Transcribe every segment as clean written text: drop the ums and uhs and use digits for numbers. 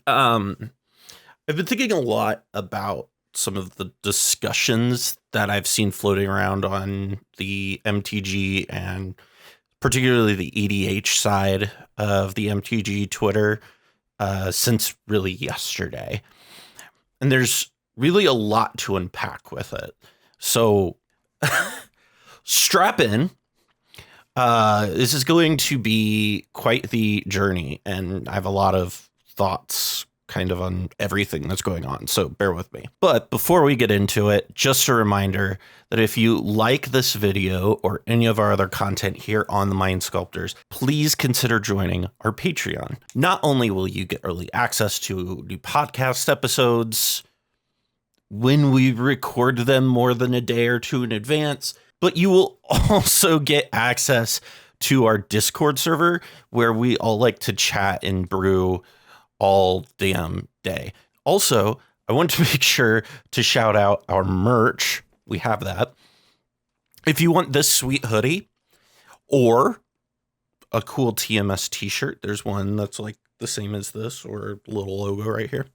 Um, I've been thinking a lot about some of the discussions that I've seen floating around on the MTG and particularly the EDH side of the MTG Twitter since really yesterday. And there's really a lot to unpack with it. So strap in. This is going to be quite the journey, and I have a lot of thoughts kind of on everything that's going on, so bear with me. But before we get into it, just a reminder that if you like this video or any of our other content here on the Mind Sculptors, please consider joining our Patreon. Not only will you get early access to new podcast episodes when we record them more than a day or two in advance, but you will also get access to our Discord server where we all like to chat and brew all damn day. Also, I want to make sure to shout out our merch. We have that. If you want this sweet hoodie or a cool TMS t-shirt, there's one that's like the same as this or a little logo right here.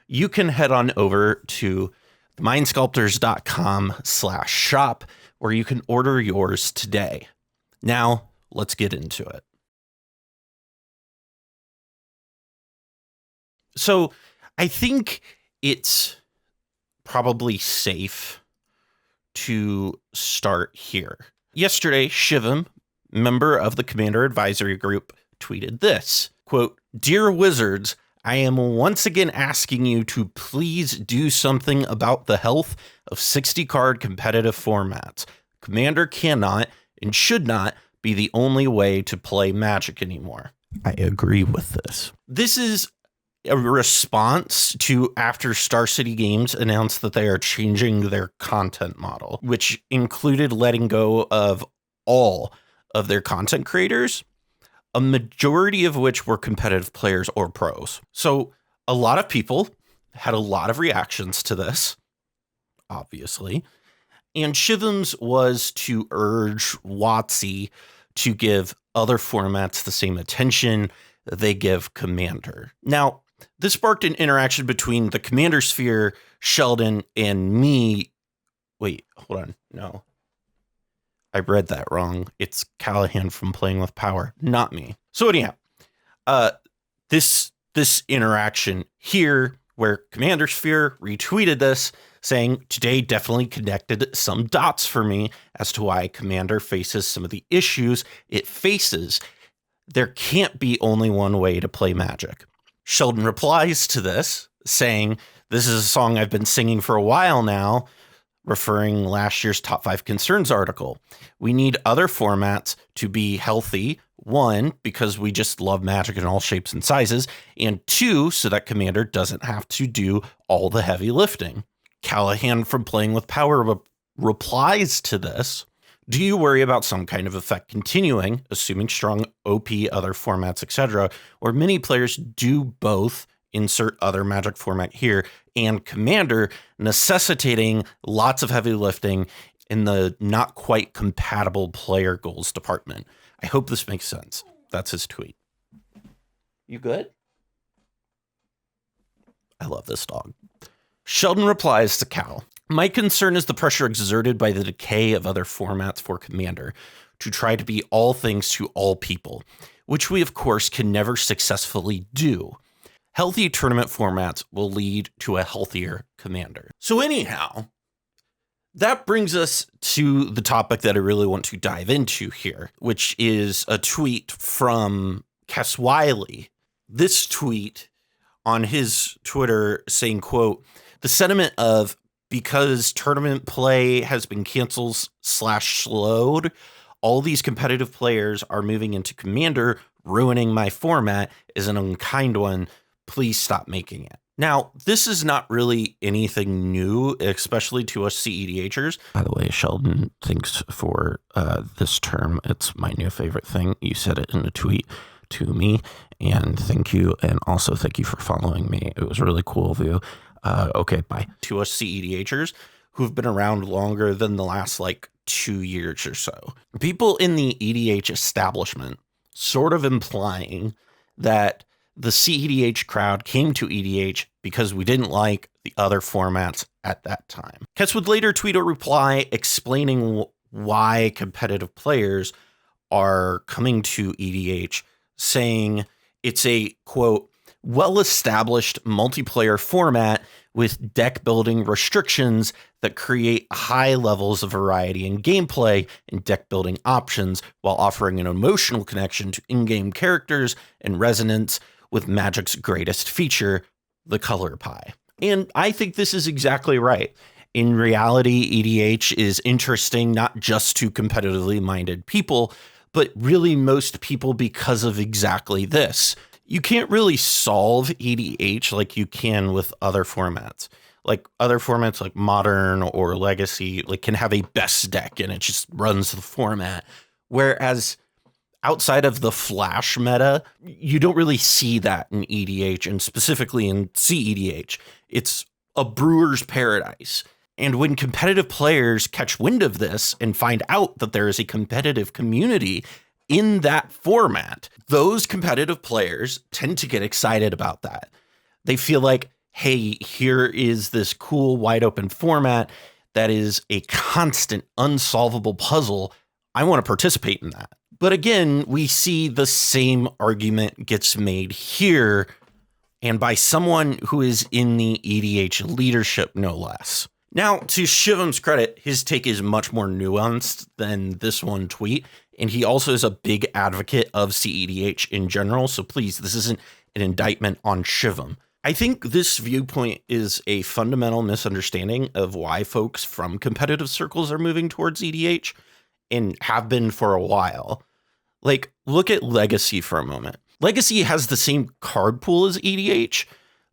You can head on over to mindsculptors.com/shop where you can order yours today. Now, let's get into it. So I think it's probably safe to start here. Yesterday, Shivam, member of the Commander Advisory Group, tweeted this, quote, "Dear Wizards, I am once again asking you to please do something about the health of 60-card competitive formats. Commander cannot and should not be the only way to play Magic anymore." I agree with this. This is a response to after Star City Games announced that they are changing their content model, which included letting go of all of their content creators, a majority of which were competitive players or pros. So a lot of people had a lot of reactions to this, obviously. And Shivam's was to urge WotC to give other formats the same attention they give Commander. Now, this sparked an interaction between the Commander Sphere, Sheldon, and me. Wait, hold on. No. I read that wrong. It's Callahan from Playing with Power, not me. So anyhow, this interaction here where Commander Sphere retweeted this saying, "Today definitely connected some dots for me as to why Commander faces some of the issues it faces. There can't be only one way to play Magic." Sheldon replies to this saying, "This is a song I've been singing for a while now," referring last year's Top 5 Concerns article. "We need other formats to be healthy. One, because we just love Magic in all shapes and sizes. And two, so that Commander doesn't have to do all the heavy lifting." Callahan from Playing with Power replies to this, "Do you worry about some kind of effect continuing, assuming strong OP, other formats, etc., or many players do both, insert other Magic format here, and Commander, necessitating lots of heavy lifting in the not quite compatible player goals department? I hope this makes sense." That's his tweet. You good? I love this dog. Sheldon replies to Cal, "My concern is the pressure exerted by the decay of other formats for Commander to try to be all things to all people, which we of course can never successfully do. Healthy tournament formats will lead to a healthier Commander." So anyhow, that brings us to the topic that I really want to dive into here, which is a tweet from Kes Wiley. This tweet on his Twitter saying, quote, "The sentiment of because tournament play has been canceled / slowed, all these competitive players are moving into Commander, ruining my format is an unkind one. Please stop making it." Now, this is not really anything new, especially to us CEDHers. By the way, Sheldon, thanks for this term. It's my new favorite thing. You said it in a tweet to me, and thank you. And also thank you for following me. It was really cool of you. Okay, bye. To us CEDHers who've been around longer than the last 2 years or so. People in the EDH establishment sort of implying that the CEDH crowd came to EDH because we didn't like the other formats at that time. Kess would later tweet a reply explaining why competitive players are coming to EDH, saying it's a, quote, well-established multiplayer format with deck building restrictions that create high levels of variety in gameplay and deck building options while offering an emotional connection to in-game characters and resonance with Magic's greatest feature, the color pie. And I think this is exactly right. In reality, EDH is interesting not just to competitively minded people, but really most people because of exactly this. You can't really solve EDH like you can with other formats. Like other formats like Modern or Legacy like can have a best deck and it just runs the format. Whereas outside of the Flash meta, you don't really see that in EDH, and specifically in CEDH. It's a brewer's paradise. And when competitive players catch wind of this and find out that there is a competitive community in that format, those competitive players tend to get excited about that. They feel like, hey, here is this cool wide open format that is a constant unsolvable puzzle. I want to participate in that. But again, we see the same argument gets made here, and by someone who is in the EDH leadership, no less. Now, to Shivam's credit, his take is much more nuanced than this one tweet, and he also is a big advocate of CEDH in general, so please, this isn't an indictment on Shivam. I think this viewpoint is a fundamental misunderstanding of why folks from competitive circles are moving towards EDH, and have been for a while. Like, look at Legacy for a moment. Legacy has the same card pool as EDH,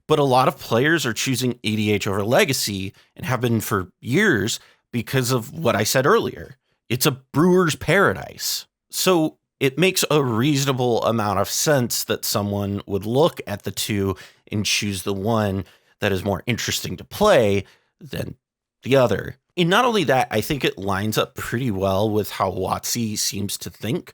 but a lot of players are choosing EDH over Legacy and have been for years because of what I said earlier. It's a brewer's paradise. So it makes a reasonable amount of sense that someone would look at the two and choose the one that is more interesting to play than the other. And not only that, I think it lines up pretty well with how WotC seems to think.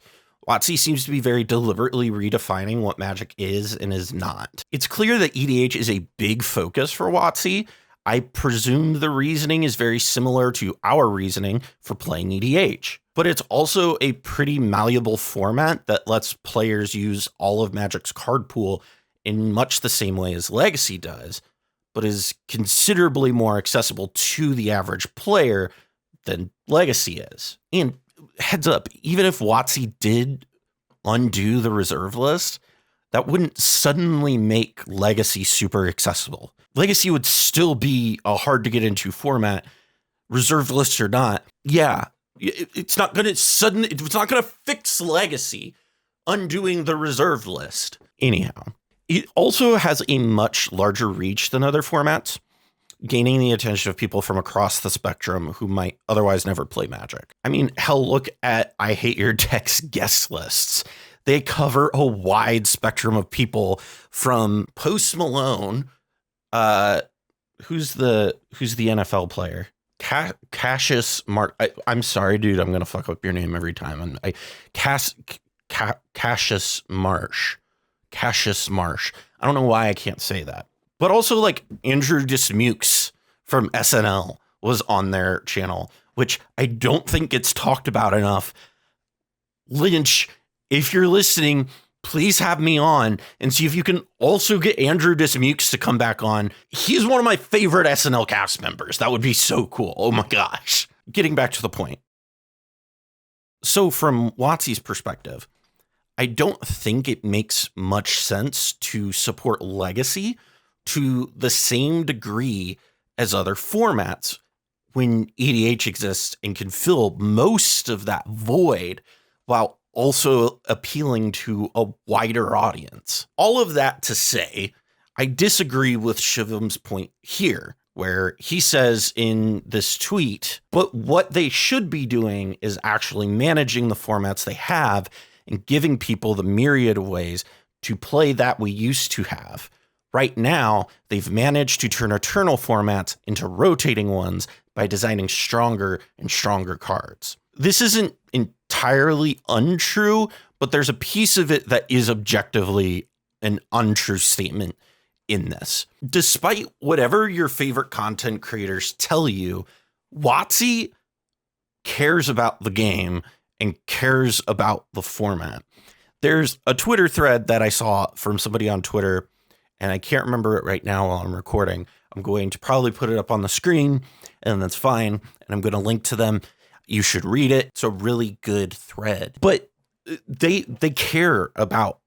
WotC seems to be very deliberately redefining what Magic is and is not. It's clear that EDH is a big focus for WotC. I presume the reasoning is very similar to our reasoning for playing EDH. But it's also a pretty malleable format that lets players use all of Magic's card pool in much the same way as Legacy does, but is considerably more accessible to the average player than Legacy is. And heads up, even if WotC did undo the reserve list, that wouldn't suddenly make Legacy super accessible. Legacy would still be a hard to get into format, reserve list or not. Yeah, it's not going to fix Legacy undoing the reserve list. Anyhow, it also has a much larger reach than other formats, gaining the attention of people from across the spectrum who might otherwise never play Magic. I mean, hell, look at I Hate Your Deck's guest lists. They cover a wide spectrum of people from Post Malone, who's the NFL player? Cassius Marsh. I'm sorry, dude. I'm gonna fuck up your name every time. Cassius Marsh. Cassius Marsh. I don't know why I can't say that. But also, like, Andrew Dismukes from SNL was on their channel, which I don't think gets talked about enough. Lynch, if you're listening, please have me on and see if you can also get Andrew Dismukes to come back on. He's one of my favorite SNL cast members. That would be so cool. Oh my gosh. Getting back to the point. So from WotC's perspective, I don't think it makes much sense to support Legacy to the same degree as other formats when EDH exists and can fill most of that void while also appealing to a wider audience. All of that to say, I disagree with Shivam's point here, where he says in this tweet, but what they should be doing is actually managing the formats they have and giving people the myriad of ways to play that we used to have. Right now, they've managed to turn eternal formats into rotating ones by designing stronger and stronger cards. This isn't entirely untrue, but there's a piece of it that is objectively an untrue statement in this. Despite whatever your favorite content creators tell you, WotC cares about the game and cares about the format. There's a Twitter thread that I saw from somebody on Twitter, and I can't remember it right now while I'm recording. I'm going to probably put it up on the screen, and that's fine. And I'm going to link to them. You should read it. It's a really good thread. But they care about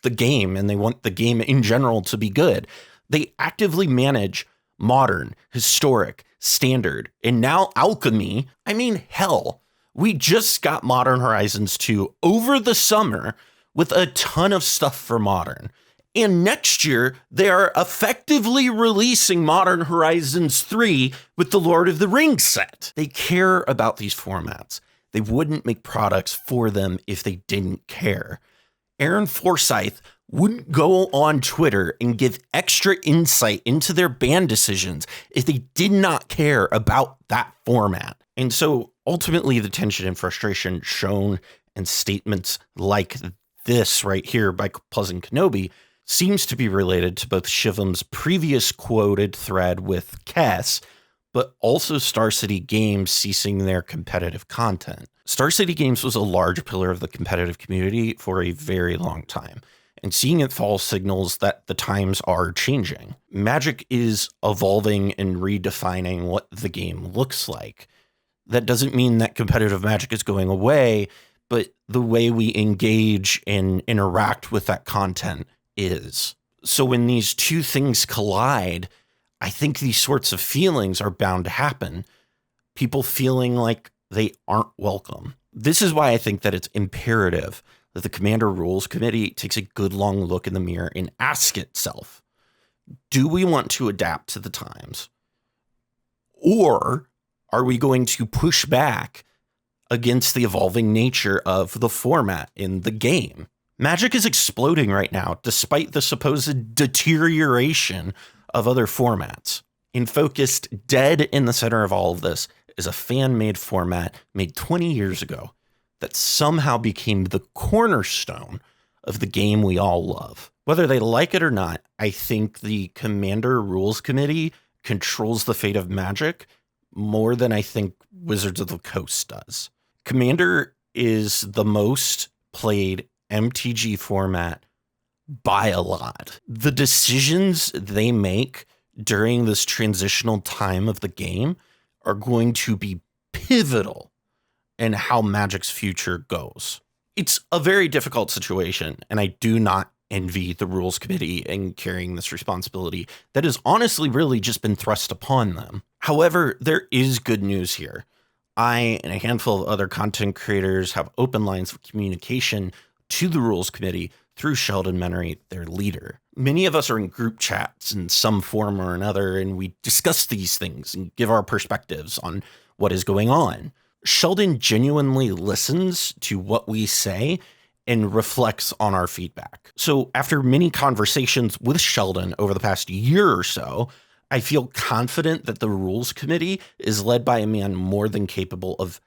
the game, and they want the game in general to be good. They actively manage modern, historic, standard, and now alchemy. I mean, hell, we just got Modern Horizons 2 over the summer with a ton of stuff for modern. And next year, they are effectively releasing Modern Horizons 3 with the Lord of the Rings set. They care about these formats. They wouldn't make products for them if they didn't care. Aaron Forsyth wouldn't go on Twitter and give extra insight into their ban decisions if they did not care about that format. And so ultimately the tension and frustration shown in statements like this right here by Pleasant Kenobi seems to be related to both Shivam's previous quoted thread with Kess, but also Star City Games ceasing their competitive content. Star City Games was a large pillar of the competitive community for a very long time, and seeing it fall signals that the times are changing. Magic is evolving and redefining what the game looks like. That doesn't mean that competitive Magic is going away, but the way we engage and interact with that content is. So when these two things collide, I think these sorts of feelings are bound to happen. People feeling like they aren't welcome. This is why I think that it's imperative that the Commander Rules Committee takes a good long look in the mirror and ask itself, do we want to adapt to the times? Or are we going to push back against the evolving nature of the format in the game? Magic is exploding right now, despite the supposed deterioration of other formats. And focused dead in the center of all of this is a fan-made format made 20 years ago that somehow became the cornerstone of the game we all love. Whether they like it or not, I think the Commander Rules Committee controls the fate of Magic more than I think Wizards of the Coast does. Commander is the most played MTG format by a lot. The decisions they make during this transitional time of the game are going to be pivotal in how Magic's future goes. It's a very difficult situation, and I do not envy the Rules Committee in carrying this responsibility that has honestly really just been thrust upon them. However, there is good news here. I and a handful of other content creators have open lines of communication to the Rules Committee through Sheldon Menery, their leader. Many of us are in group chats in some form or another, and we discuss these things and give our perspectives on what is going on. Sheldon genuinely listens to what we say and reflects on our feedback. So after many conversations with Sheldon over the past year or so, I feel confident that the Rules Committee is led by a man more than capable of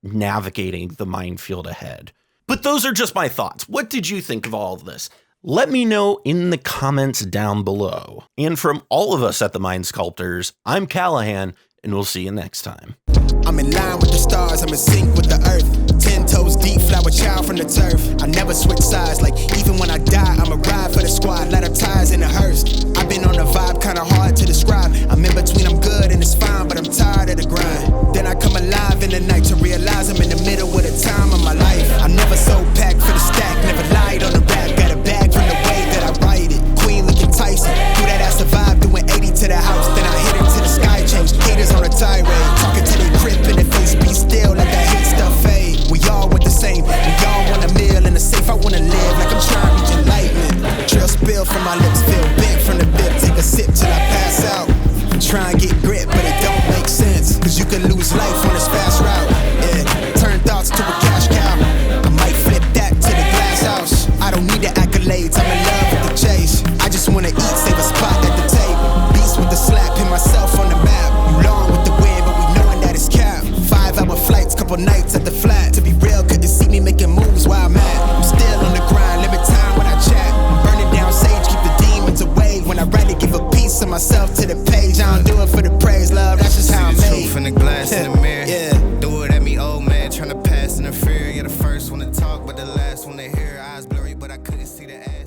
navigating the minefield ahead. But those are just my thoughts. What did you think of all of this? Let me know in the comments down below. And from all of us at the Mind Sculptors, I'm Callahan, and we'll see you next time. I'm in line with the stars, I'm in sync with the earth. 10 toes deep, flower child from the turf. I never switch sides, like even when I die, I'm a ride for the squad, ladder ties in the hearse. I've been on a vibe, kinda hard to describe. I'm in between, I'm good and it's fine, but I'm tired of the grind. Then I come alive in the night to realize I'm in the middle of the time of my life. I'm never so packed for the stack, never lied on the rap. Got a bag from the way that I write it. Queen looking Tyson, do that ass survive, doing 80 to the house. Then I hit it to the sky change, haters on a tirade. Talking to they crib in the face, be still, let that hate stuff fade. We all want the same, we all want a meal in the safe. I wanna live like I'm trying to reach enlightenment. Trail spill from my lips, feel bent from the bib. Take a sip till I pass out. Try and get grit, but it don't make sense. Cause you can lose life on this fast route. Yeah, turn thoughts to a cash cow. I might flip that to the glass house. I don't need the accolades, I'm in love with the chase. I just wanna eat, save a spot at the table. Beast with the slap, pin myself on the map. You long with the wind, but we knowing that it's cap. 5-hour flights, couple nights at the flat. To be real, couldn't see me making moves while I'm at. I'm still on the grind, limit time when I chat. I'm burning down, say but the last one to hear, eyes blurry, but I couldn't see the ass.